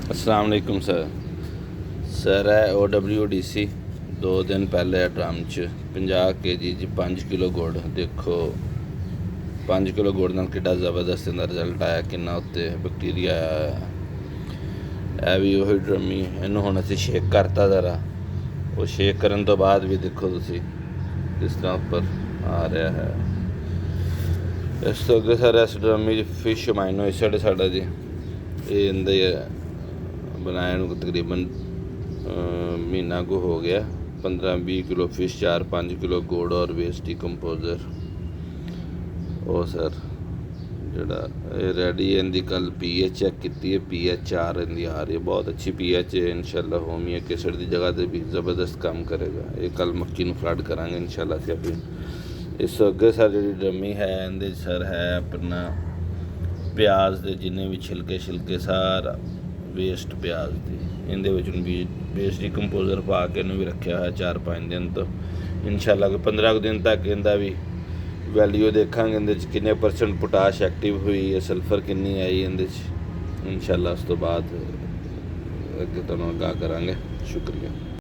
अस्सलाम वालेकुम सर है Owdc 2 दिन पहले ड्रम च 50 kg 5 किलो गुड़। देखो 5 किलो गुड़ नाल किड्डा ज़बरदस्त इहदा रिजल्ट आया, किन्ना उत्ते बैक्टीरिया आया। है भी वही ड्रमी, इनू हुण असीं शेक करता ज़रा। वो शेक करन तो बाद भी देखो तुसीं किस तरह उपर आ रहा है। इस तो अगे सर इस ड्रमी फिश अमाइनो एसिड साडा जी ये इंदे बनाए नूं तकरीबन महीना को हो गया। 15-20 किलो फिश, 4-5 किलो गुड़ और वेस्ट डिकम्पोजर। ओ सर जोड़ा रेडी है। इनकी कल pH चैक की है, pH 4 इनकी आ रही है, बहुत अच्छी pH है। इंशाल्लाह होमिक एसिड की जगह पर भी ज़बरदस्त काम करेगा। ये कल मक्की नूं फ्लड करांगे इंशाल्लाह से। अभी इस अगे सर जी ड्रमी है इहदे सर है अपना प्याज के जिन्ने भी छिलके सारा वेस्ट प्याज की इहदे विच भी वेस्ट डिकम्पोजर पा के इन्हूं भी रखा है 4-5 दिन। तो इंशाल्लाह कि 15 दिन तक इहदा भी वैल्यू देखांगे। इहदे किन्ने % पोटाश एक्टिव हुई है, सल्फर किन्नी आई इहदे इंशाल्लाह। उस तो बाद अगे तुहानूं आगाह करांगे। शुक्रिया।